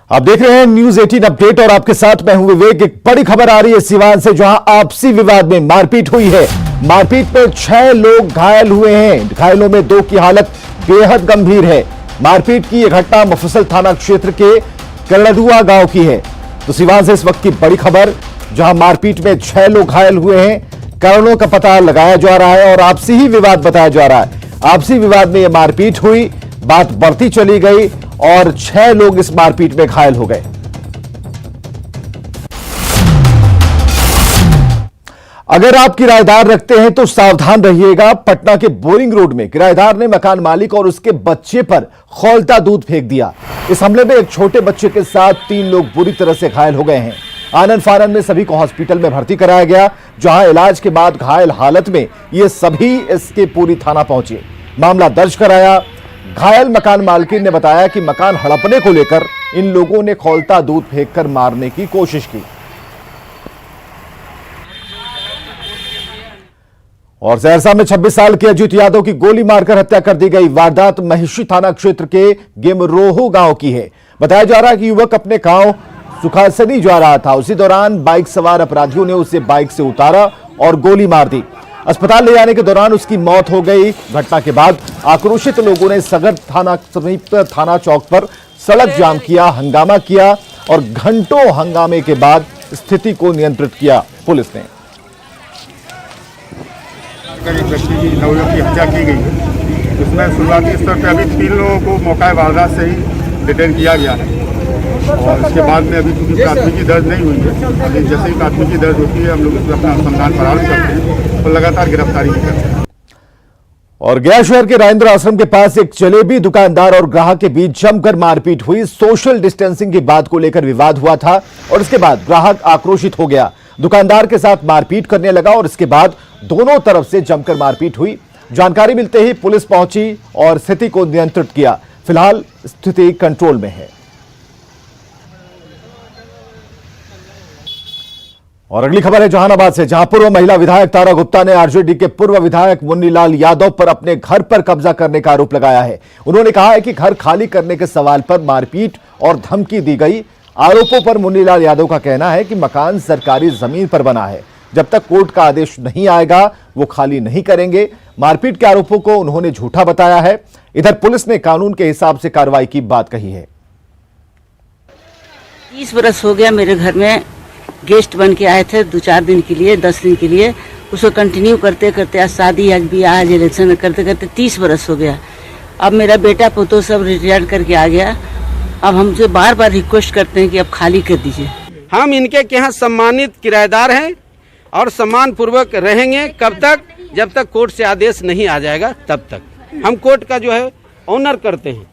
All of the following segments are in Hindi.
आप देख रहे हैं न्यूज 18 अपडेट और आपके साथ मैं हूं विवेक। एक बड़ी खबर आ रही है सिवान से, जहां आपसी विवाद में मारपीट हुई है। मारपीट में 6 लोग घायल हुए हैं। घायलों में 2 की हालत बेहद गंभीर है। मारपीट की यह घटना मुफस्सिल थाना क्षेत्र के करड़ुआ गांव की है। तो सिवान से इस वक्त की बड़ी खबर, जहां मारपीट में 6 लोग घायल हुए हैं। कारणों का पता लगाया जा रहा है और आपसी ही विवाद बताया जा रहा है। आपसी विवाद में यह मारपीट हुई, बात बढ़ती चली गई और 6 लोग इस मारपीट में घायल हो गए। अगर आप किराएदार रखते हैं तो सावधान रहिएगा। पटना के बोरिंग रोड में किराएदार ने मकान मालिक और उसके बच्चे पर खौलता दूध फेंक दिया। इस हमले में एक छोटे बच्चे के साथ 3 लोग बुरी तरह से घायल हो गए हैं। आनंद फानन में सभी को हॉस्पिटल में भर्ती कराया गया, जहां इलाज के बाद घायल हालत में ये सभी इसके पूरी थाना पहुंचे, मामला दर्ज कराया। घायल मकान मालकिन ने बताया कि मकान हड़पने को लेकर इन लोगों ने खौलता दूध फेंककर मारने की कोशिश की। और सहरसा में 26 साल के अजीत यादव की गोली मारकर हत्या कर दी गई। वारदात महिषी थाना क्षेत्र के गेमरोहो गांव की है। बताया जा रहा है कि युवक अपने गांव सुखासनी जा रहा था। उसी दौरान बाइक सवार अपराधियों ने उसे बाइक से उतारा और गोली मार दी। अस्पताल ले जाने के दौरान उसकी मौत हो गई। घटना के बाद आक्रोशित लोगों ने सगर थाना समीप थाना चौक पर सड़क जाम किया, हंगामा किया और घंटों हंगामे के बाद स्थिति को नियंत्रित किया पुलिस ने। एक व्यक्ति की नवयुवक की हत्या की गई है। इसमें शुरुआती स्तर पर अभी 3 लोगों को मौका वारदात से ही डिटेन किया गया है और इसके बाद में अभी क्योंकि प्राथमिकी दर्ज नहीं हुई है, अभी जैसे ही प्राथमिकी दर्ज होती है हम लोग इसमें अपना अनुसंधान प्रारंभ करते हैं और लगातार गिरफ्तारी भी करते हैं। और गया शहर के राजेंद्र आश्रम के पास एक जलेबी दुकानदार और ग्राहक के बीच जमकर मारपीट हुई। सोशल डिस्टेंसिंग की बात को लेकर विवाद हुआ था और इसके बाद ग्राहक आक्रोशित हो गया, दुकानदार के साथ मारपीट करने लगा और इसके बाद दोनों तरफ से जमकर मारपीट हुई। जानकारी मिलते ही पुलिस पहुंची और स्थिति को नियंत्रित किया। फिलहाल स्थिति कंट्रोल में है। और अगली खबर है जहानाबाद से, जहां पूर्व महिला विधायक तारा गुप्ता ने आरजेडी के पूर्व विधायक मुन्नीलाल यादव पर अपने घर पर कब्जा करने का आरोप लगाया है। उन्होंने कहा है कि घर खाली करने के सवाल पर मारपीट और धमकी दी गई। आरोपों पर मुन्नीलाल यादव का कहना है कि मकान सरकारी जमीन पर बना है, जब तक कोर्ट का आदेश नहीं आएगा वो खाली नहीं करेंगे। मारपीट के आरोपों को उन्होंने झूठा बताया है। इधर पुलिस ने कानून के हिसाब से कार्रवाई की बात कही है। 30 बरस हो गया मेरे घर में गेस्ट बन के आए थे 2-4 दिन के लिए, 10 दिन के लिए। उसको कंटिन्यू करते करते आज शादी, आज ब्याह, आज इलेक्शन करते करते 30 बरस हो गया। अब मेरा बेटा पोतो सब रिटायर करके आ गया। अब हमसे बार बार रिक्वेस्ट करते हैं कि अब खाली कर दीजिए। हम इनके यहाँ सम्मानित किराएदार हैं और सम्मान पूर्वक रहेंगे। कब तक? जब तक कोर्ट से आदेश नहीं आ जाएगा तब तक हम कोर्ट का जो है ऑनर करते हैं,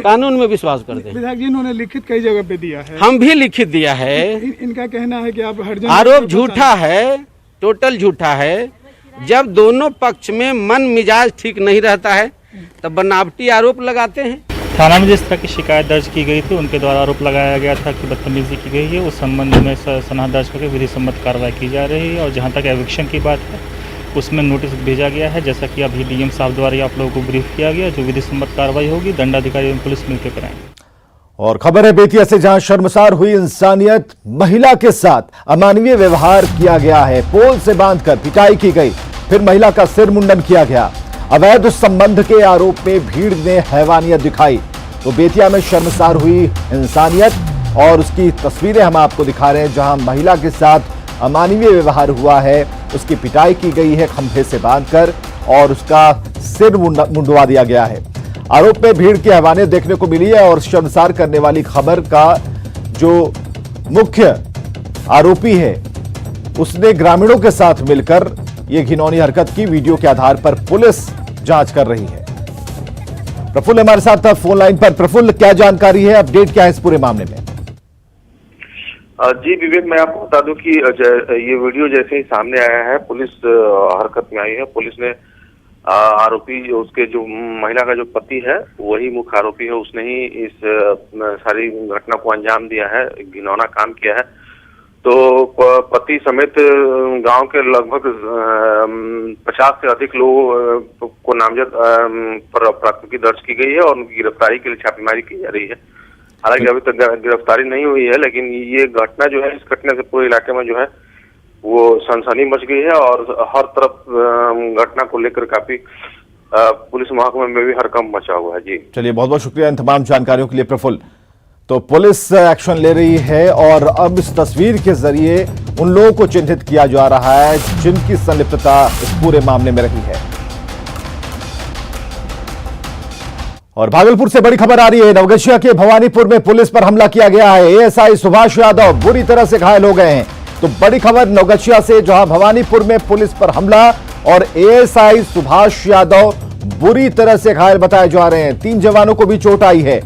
कानून में विश्वास करते हैं। विधायक जी इन्होंने लिखित कई जगह पे दिया है, हम भी लिखित दिया है। इनका कहना है कि आप हर आरोप झूठा है, टोटल झूठा है। जब दोनों पक्ष में मन मिजाज ठीक नहीं रहता है तब बनावटी आरोप लगाते हैं। थाना में जिस तरह की शिकायत दर्ज की गई थी, उनके द्वारा आरोप लगाया गया था कि बदतमीजी की गई है, उस संबंध में सनहा दर्ज करके विधि सम्मत कार्रवाई की जा रही है। और जहां तक एविक्शन की बात है उसमें नोटिस भेजा गया है, जैसा कि अभी डीएम साहब द्वारा आप लोगों को ब्रीफ किया गया। जो विधि सम्मत कार्रवाई होगी दंडाधिकारी एवं पुलिस मिलकर कराएंगे। और खबर है बेतिया से, जहां शर्मसार हुई इंसानियत, महिला के साथ अमानवीय व्यवहार किया गया है। पोल से बांधकर पिटाई की गई, फिर महिला का सिर मुंडन किया गया। अवैध संबंध के आरोप में भीड़ ने हैवानियत दिखाई। तो बेतिया में शर्मसार हुई इंसानियत और उसकी तस्वीरें हम आपको दिखा रहे हैं, जहां महिला के साथ अमानवीय व्यवहार हुआ है। उसकी पिटाई की गई है खंभे से बांधकर और उसका सिर मुंडवा दिया गया है। आरोप में भीड़ की हैवानियत देखने को मिली है और शर्मसार करने वाली खबर का जो मुख्य आरोपी है उसने ग्रामीणों के साथ मिलकर यह घिनौनी हरकत की। वीडियो के आधार पर पुलिस जांच कर रही है। प्रफुल्ल हमारे साथ फोन लाइन पर। प्रफुल्ल, क्या जानकारी है, अपडेट क्या है इस पूरे मामले में? जी विवेक, मैं आपको बता दूं कि ये वीडियो जैसे ही सामने आया है पुलिस हरकत में आई है। पुलिस ने आरोपी उसके जो महिला का जो पति है वही मुख्य आरोपी है, उसने ही इस सारी घटना को अंजाम दिया है, घिनौना काम किया है। तो पति समेत गांव के लगभग 50 से अधिक लोगों को नामजद पर प्राथमिकी दर्ज की गई है और उनकी गिरफ्तारी के लिए छापेमारी की जा रही है। हालांकि अभी तक गिरफ्तारी नहीं हुई है, लेकिन ये घटना जो है, इस घटना से पूरे इलाके में जो है वो सनसनी मच गई है और हर तरफ घटना को लेकर काफी पुलिस महकमे में भी हड़कंप मचा हुआ है। जी चलिए, बहुत बहुत शुक्रिया इन तमाम जानकारियों के लिए प्रफुल्ल। तो पुलिस एक्शन ले रही है और अब इस तस्वीर के जरिए उन लोगों को चिन्हित किया जा रहा है जिनकी संलिप्तता इस पूरे मामले में रही है। और भागलपुर से बड़ी खबर आ रही है, नवगछिया के भवानीपुर में पुलिस पर हमला किया गया है। एएसआई सुभाष यादव बुरी तरह से घायल हो गए हैं। तो बड़ी खबर नवगछिया से, जहां भवानीपुर में पुलिस पर हमला और एएसआई सुभाष यादव बुरी तरह से घायल बताए जा रहे हैं। 3 जवानों को भी चोट आई है।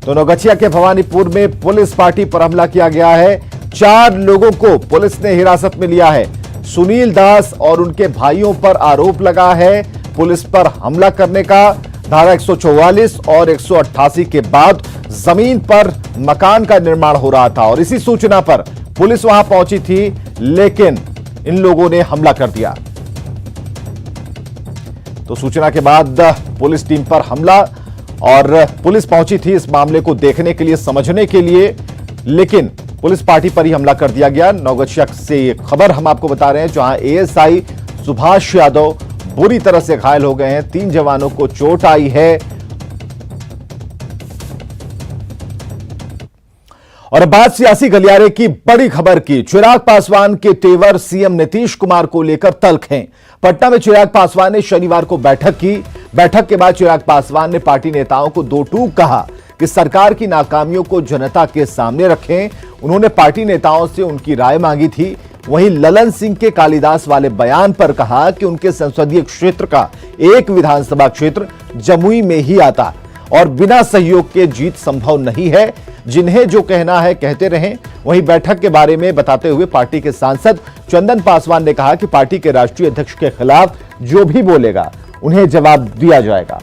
तो नवगछिया के भवानीपुर में पुलिस पार्टी पर हमला किया गया है। 4 लोगों को पुलिस ने हिरासत में लिया है। सुनील दास और उनके भाइयों पर आरोप लगा है पुलिस पर हमला करने का। धारा 144 और 188 के बाद जमीन पर मकान का निर्माण हो रहा था और इसी सूचना पर पुलिस वहां पहुंची थी, लेकिन इन लोगों ने हमला कर दिया। तो सूचना के बाद पुलिस टीम पर हमला और पुलिस पहुंची थी इस मामले को देखने के लिए, समझने के लिए, लेकिन पुलिस पार्टी पर ही हमला कर दिया गया। नवगछिया से ये खबर हम आपको बता रहे हैं, जहां एएसआई सुभाष यादव बुरी तरह से घायल हो गए हैं। 3 जवानों को चोट आई है। और बात सियासी गलियारे की बड़ी खबर की। चिराग पासवान के तेवर सीएम नीतीश कुमार को लेकर तल्ख हैं। पटना में चिराग पासवान ने शनिवार को बैठक की। बैठक के बाद चिराग पासवान ने पार्टी नेताओं को 2 टूक कहा कि सरकार की नाकामियों को जनता के सामने रखें। उन्होंने पार्टी नेताओं से उनकी राय मांगी थी। वहीं ललन सिंह के कालिदास वाले बयान पर कहा कि उनके संसदीय क्षेत्र का एक विधानसभा क्षेत्र जमुई में ही आता और बिना सहयोग के जीत संभव नहीं है। जिन्हें जो कहना है कहते रहें। वहीं बैठक के बारे में बताते हुए पार्टी के सांसद चंदन पासवान ने कहा कि पार्टी के राष्ट्रीय अध्यक्ष के खिलाफ जो भी बोलेगा उन्हें जवाब दिया जाएगा।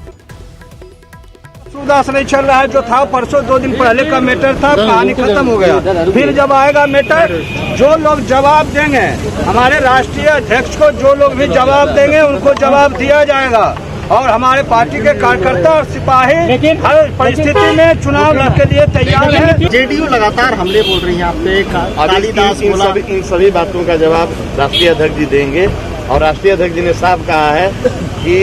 उदास नहीं चल रहा है। जो था परसों 2 दिन पहले का मैटर था, कहानी खत्म हो गया। फिर जब आएगा मैटर, जो लोग जवाब देंगे, हमारे राष्ट्रीय अध्यक्ष को जो लोग भी जवाब देंगे उनको जवाब दिया जाएगा। और हमारे पार्टी के कार्यकर्ता और सिपाही हर परिस्थिति में चुनाव लड़ने के लिए तैयार है। जेडीयू लगातार हमले बोल रही है आप पे। कालिदास बोला, इन सभी बातों का जवाब राष्ट्रीय अध्यक्ष जी देंगे और राष्ट्रीय अध्यक्ष जी ने साफ कहा है कि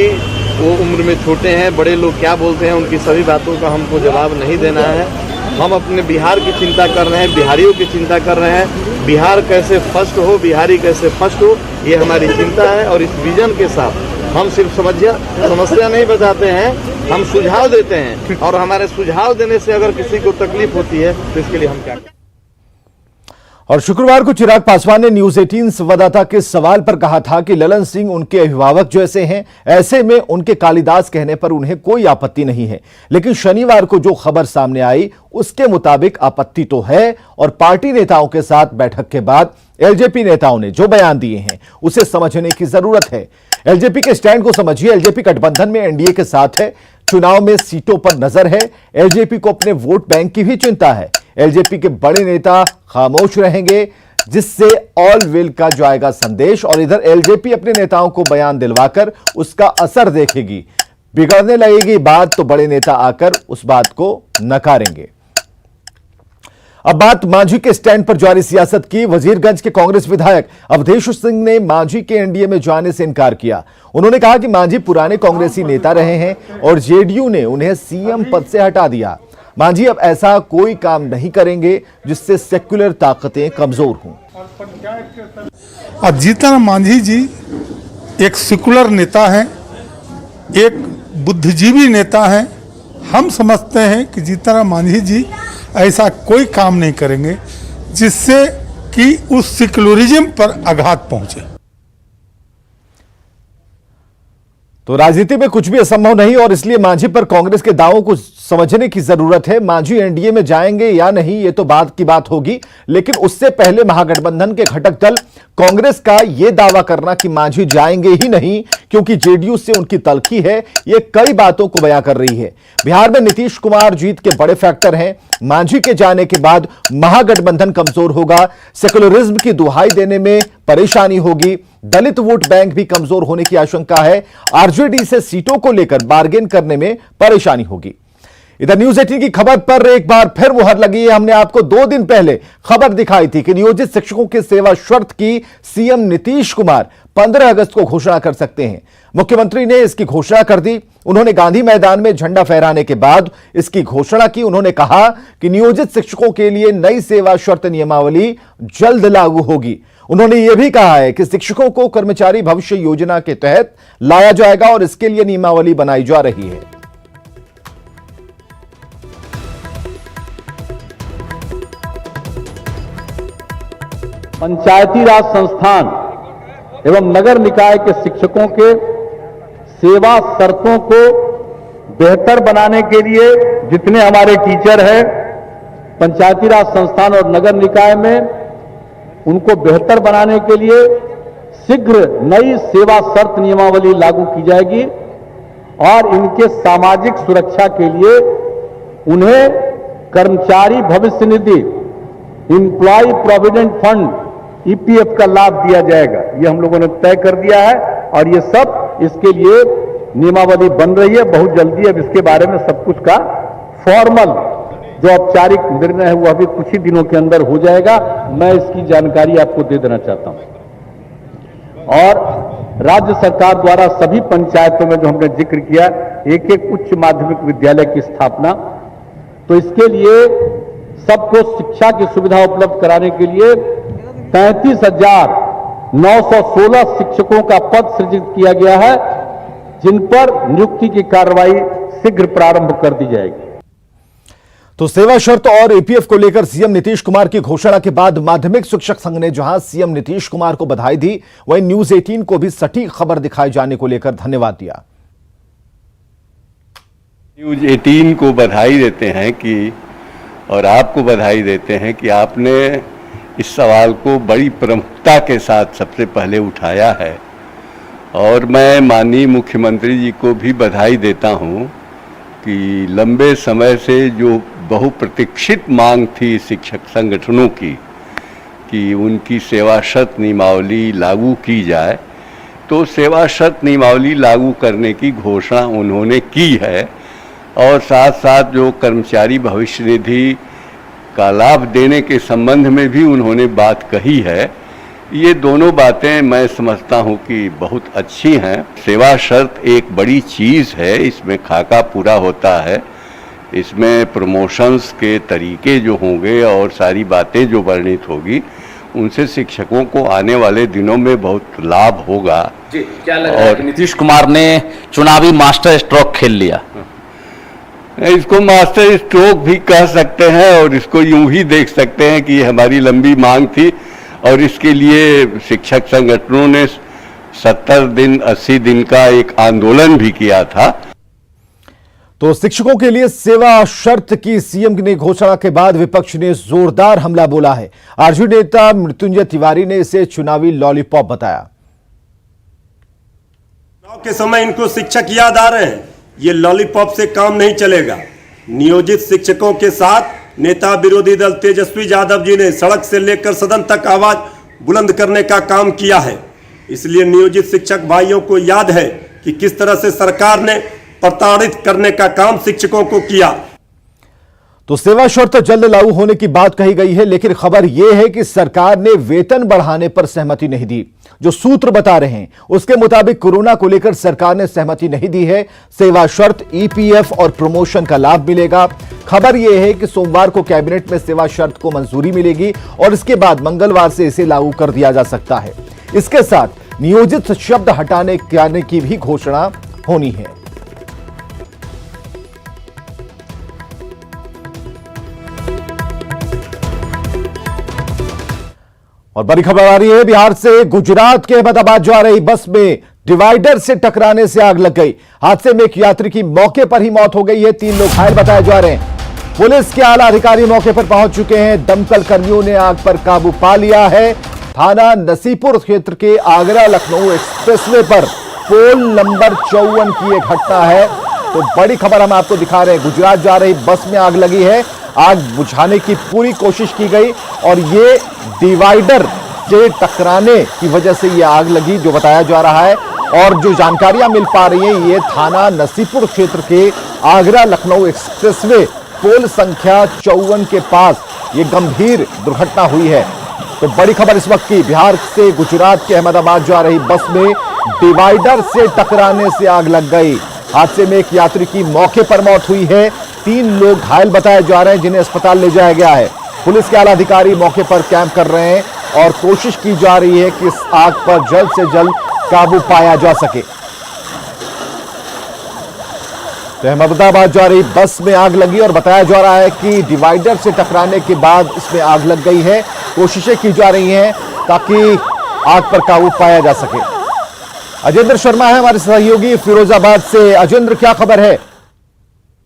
वो उम्र में छोटे हैं, बड़े लोग क्या बोलते हैं उनकी सभी बातों का हमको जवाब नहीं देना है। हम अपने बिहार की चिंता कर रहे हैं, बिहारियों की चिंता कर रहे हैं। बिहार कैसे फर्स्ट हो, बिहारी कैसे फर्स्ट हो, ये हमारी चिंता है। और इस विजन के साथ हम सिर्फ समस्या नहीं बताते हैं, हम सुझाव देते हैं। और हमारे सुझाव देने से अगर किसी को तकलीफ होती है तो इसके लिए हम क्या करें। और शुक्रवार को चिराग पासवान ने न्यूज 18 संवाददाता के सवाल पर कहा था कि ललन सिंह उनके अभिभावक जैसे हैं, ऐसे में उनके कालिदास कहने पर उन्हें कोई आपत्ति नहीं है। लेकिन शनिवार को जो खबर सामने आई उसके मुताबिक आपत्ति तो है और पार्टी नेताओं के साथ बैठक के बाद एलजेपी नेताओं ने जो बयान दिए हैं उसे समझने की जरूरत है। एलजेपी के स्टैंड को समझिए। एलजेपी गठबंधन में एनडीए के साथ है, चुनाव में सीटों पर नजर है। एलजेपी को अपने वोट बैंक की भी चिंता है। एलजेपी के बड़े नेता खामोश रहेंगे, जिससे ऑल विल का जाएगा संदेश। और इधर एलजेपी अपने नेताओं को बयान दिलवाकर उसका असर देखेगी। बिगड़ने लगेगी बात तो बड़े नेता आकर उस बात को नकारेंगे। अब बात मांझी के स्टैंड पर जारी सियासत की। वजीरगंज के कांग्रेस विधायक अवधेश सिंह ने मांझी के एनडीए में जाने से इनकार किया। उन्होंने कहा कि मांझी पुराने कांग्रेसी नेता रहे हैं और जेडीयू ने उन्हें सीएम पद से हटा दिया। मांझी अब ऐसा कोई काम नहीं करेंगे जिससे सेक्युलर ताकतें कमजोर हों। जीतन मांझी जी एक सेकुलर नेता हैं, एक बुद्धिजीवी नेता हैं। हम समझते हैं कि जीतन मांझी जी ऐसा कोई काम नहीं करेंगे जिससे कि उस सेकुलरिज्म पर आघात पहुंचे। तो राजनीति में कुछ भी असंभव नहीं और इसलिए मांझी पर कांग्रेस के दावों को समझने की जरूरत है। मांझी एनडीए में जाएंगे या नहीं ये तो बात की बात होगी, लेकिन उससे पहले महागठबंधन के घटक दल कांग्रेस का यह दावा करना कि मांझी जाएंगे ही नहीं क्योंकि जेडीयू से उनकी तलखी है, ये कई बातों को बयां कर रही है। बिहार में नीतीश कुमार जीत के बड़े फैक्टर हैं। मांझी के जाने के बाद महागठबंधन कमजोर होगा, सेकुलरिज्म की दुहाई देने में परेशानी होगी, दलित वोट बैंक भी कमजोर होने की आशंका है, आरजेडी से सीटों को लेकर बार्गेन करने में परेशानी होगी। इधर न्यूज 18 की खबर पर एक बार फिर मुहर लगी है। हमने आपको 2 दिन पहले खबर दिखाई थी कि नियोजित शिक्षकों की सेवा शर्त की सीएम नीतीश कुमार 15 अगस्त को घोषणा कर सकते हैं। मुख्यमंत्री ने इसकी घोषणा कर दी। उन्होंने गांधी मैदान में झंडा फहराने के बाद इसकी घोषणा की। उन्होंने कहा कि नियोजित शिक्षकों के लिए नई सेवा शर्त नियमावली जल्द लागू होगी। उन्होंने यह भी कहा है कि शिक्षकों को कर्मचारी भविष्य योजना के तहत लाया जाएगा और इसके लिए नियमावली बनाई जा रही है। पंचायती राज संस्थान एवं नगर निकाय के शिक्षकों के सेवा शर्तों को बेहतर बनाने के लिए जितने हमारे टीचर हैं पंचायती राज संस्थान और नगर निकाय में, उनको बेहतर बनाने के लिए शीघ्र नई सेवा शर्त नियमावली लागू की जाएगी और इनके सामाजिक सुरक्षा के लिए उन्हें कर्मचारी भविष्य निधि, एम्प्लॉय प्रोविडेंट फंड, ईपीएफ का लाभ दिया जाएगा। ये हम लोगों ने तय कर दिया है और ये सब इसके लिए नियमावली बन रही है। बहुत जल्दी अब इसके बारे में सब कुछ का फॉर्मल जो औपचारिक निर्णय है वो अभी कुछ ही दिनों के अंदर हो जाएगा। मैं इसकी जानकारी आपको दे देना चाहता हूं। और राज्य सरकार द्वारा सभी पंचायतों में जो हमने जिक्र किया एक एक उच्च माध्यमिक विद्यालय की स्थापना, तो इसके लिए सबको शिक्षा की सुविधा उपलब्ध कराने के लिए 35,916 शिक्षकों का पद सृजित किया गया है, जिन पर नियुक्ति की कार्रवाई शीघ्र प्रारंभ कर दी जाएगी। तो सेवा शर्त और ईपीएफ को लेकर सीएम नीतीश कुमार की घोषणा के बाद माध्यमिक शिक्षक संघ ने जहां सीएम नीतीश कुमार को बधाई दी, वहीं न्यूज 18 को भी सटीक खबर दिखाए जाने को लेकर धन्यवाद दिया। न्यूज 18 को बधाई देते हैं कि और आपको बधाई देते हैं कि आपने इस सवाल को बड़ी प्रमुखता के साथ सबसे पहले उठाया है। और मैं माननीय मुख्यमंत्री जी को भी बधाई देता हूं कि लंबे समय से जो बहुप्रतीक्षित मांग थी शिक्षक संगठनों की कि उनकी सेवा शर्त नियमावली लागू की जाए, तो सेवा शर्त नियमावली लागू करने की घोषणा उन्होंने की है। और साथ साथ जो कर्मचारी भविष्य निधि का लाभ देने के संबंध में भी उन्होंने बात कही है। ये दोनों बातें मैं समझता हूँ कि बहुत अच्छी हैं। सेवा शर्त एक बड़ी चीज़ है, इसमें खाका पूरा होता है, इसमें प्रमोशंस के तरीके जो होंगे और सारी बातें जो वर्णित होगी उनसे शिक्षकों को आने वाले दिनों में बहुत लाभ होगा। जी, क्या लग रहा है कि नीतीश कुमार ने चुनावी मास्टर स्ट्रोक खेल लिया? इसको मास्टर स्ट्रोक भी कह सकते हैं और इसको यूं ही देख सकते हैं कि ये हमारी लंबी मांग थी और इसके लिए शिक्षक संगठनों ने 70 दिन 80 दिन का एक आंदोलन भी किया था। तो शिक्षकों के लिए सेवा शर्त की सीएम ने घोषणा के बाद विपक्ष ने जोरदार हमला बोला है। आरजेडी नेता मृत्युंजय तिवारी ने इसे चुनावी लॉलीपॉप बताया। चुनाव के समय इनको शिक्षक याद आ रहे हैं, ये लॉलीपॉप से काम नहीं चलेगा। नियोजित शिक्षकों के साथ नेता विरोधी दल तेजस्वी यादव जी ने सड़क से लेकर सदन तक आवाज बुलंद करने का काम किया है। इसलिए नियोजित शिक्षक भाइयों को याद है कि किस तरह से सरकार ने प्रताड़ित करने का काम शिक्षकों को किया। तो सेवा शर्त जल्द लागू होने की बात कही गई है, लेकिन खबर यह है कि सरकार ने वेतन बढ़ाने पर सहमति नहीं दी। जो सूत्र बता रहे हैं उसके मुताबिक कोरोना को लेकर सरकार ने सहमति नहीं दी है। सेवा शर्त, ईपीएफ और प्रमोशन का लाभ मिलेगा। खबर यह है कि सोमवार को कैबिनेट में सेवा शर्त को मंजूरी मिलेगी और इसके बाद मंगलवार से इसे लागू कर दिया जा सकता है। इसके साथ नियोजित शब्द हटाने की भी घोषणा होनी है। और बड़ी खबर आ रही है बिहार से। गुजरात के अहमदाबाद जा रही बस में डिवाइडर से टकराने से आग लग गई। हादसे में एक यात्री की मौके पर ही मौत हो गई है। 3 लोग घायल बताए जा रहे हैं। पुलिस के आला अधिकारी मौके पर पहुंच चुके हैं। दमकल कर्मियों ने आग पर काबू पा लिया है। थाना नसीपुर क्षेत्र के आगरा लखनऊ एक्सप्रेसवे पर पोल नंबर 54 की एक घटना है। तो बड़ी खबर हम आपको दिखा रहे हैं। गुजरात जा रही बस में आग लगी है। आग बुझाने की पूरी कोशिश की गई और ये डिवाइडर से टकराने की वजह से ये आग लगी, जो बताया जा रहा है। और जो जानकारियां मिल पा रही हैं, ये थाना नसीपुर क्षेत्र के आगरा लखनऊ एक्सप्रेसवे पोल संख्या 54 के पास ये गंभीर दुर्घटना हुई है। तो बड़ी खबर इस वक्त की, बिहार से गुजरात के अहमदाबाद जा रही बस में डिवाइडर से टकराने से आग लग गई। हादसे में एक यात्री की मौके पर मौत हुई है। 3 लोग घायल बताए जा रहे हैं, जिन्हें अस्पताल ले जाया गया है। पुलिस के आला अधिकारी मौके पर कैंप कर रहे हैं और कोशिश की जा रही है कि इस आग पर जल्द से जल्द काबू पाया जा सके। तो अहमदाबाद जा रही बस में आग लगी और बताया जा रहा है कि डिवाइडर से टकराने के बाद इसमें आग लग गई है। कोशिशें की जा रही हैं ताकि आग पर काबू पाया जा सके। अजेंद्र शर्मा है हमारे सहयोगी फिरोजाबाद से। अजेंद्र, क्या खबर है?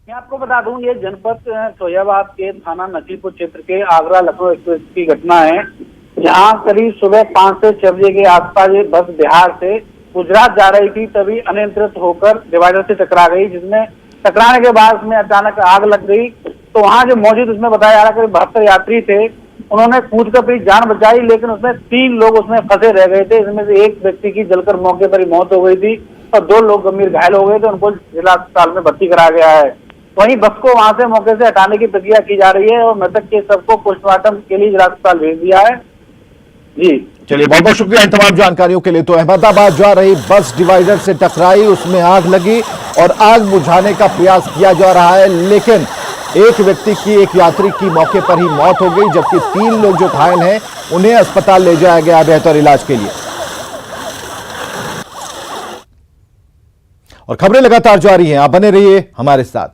मैं आपको बता दूं, ये जनपद सोयाबाद के थाना नसीपुर क्षेत्र के आगरा लखनऊ एक्सप्रेस की घटना है, जहां करीब सुबह 5 से 6 बजे के आसपास ये बस बिहार से गुजरात जा रही थी, तभी अनियंत्रित होकर डिवाइडर से टकरा गई, जिसमें टकराने के बाद उसमें अचानक आग लग गई। तो वहां जो मौजूद उसमें बताया जा रहा है कि 72 यात्री थे, उन्होंने कूद कर अपनी जान बचाई, लेकिन उसमें 3 लोग उसमें फंसे रह गए थे। इसमें से एक व्यक्ति की जलकर मौके पर ही मौत हो गई थी और 2 लोग गंभीर घायल हो गए थे, उनको जिला अस्पताल में भर्ती कराया गया है। वहीं बस को वहां से मौके से हटाने की प्रक्रिया की जा रही है और मृतक के शव को पोस्टमार्टम के लिए जिला अस्पताल भेज दिया है। जी चलिए, बहुत बहुत शुक्रिया इन तमाम जानकारियों के लिए। तो अहमदाबाद जा रही बस डिवाइडर से टकराई, उसमें आग लगी और आग बुझाने का प्रयास किया जा रहा है, लेकिन एक यात्री की मौके पर ही मौत हो गई, जबकि 3 लोग जो घायल हैं उन्हें अस्पताल ले जाया गया बेहतर इलाज के लिए। और खबरें लगातार जारी हैं, आप बने रहिए हमारे साथ।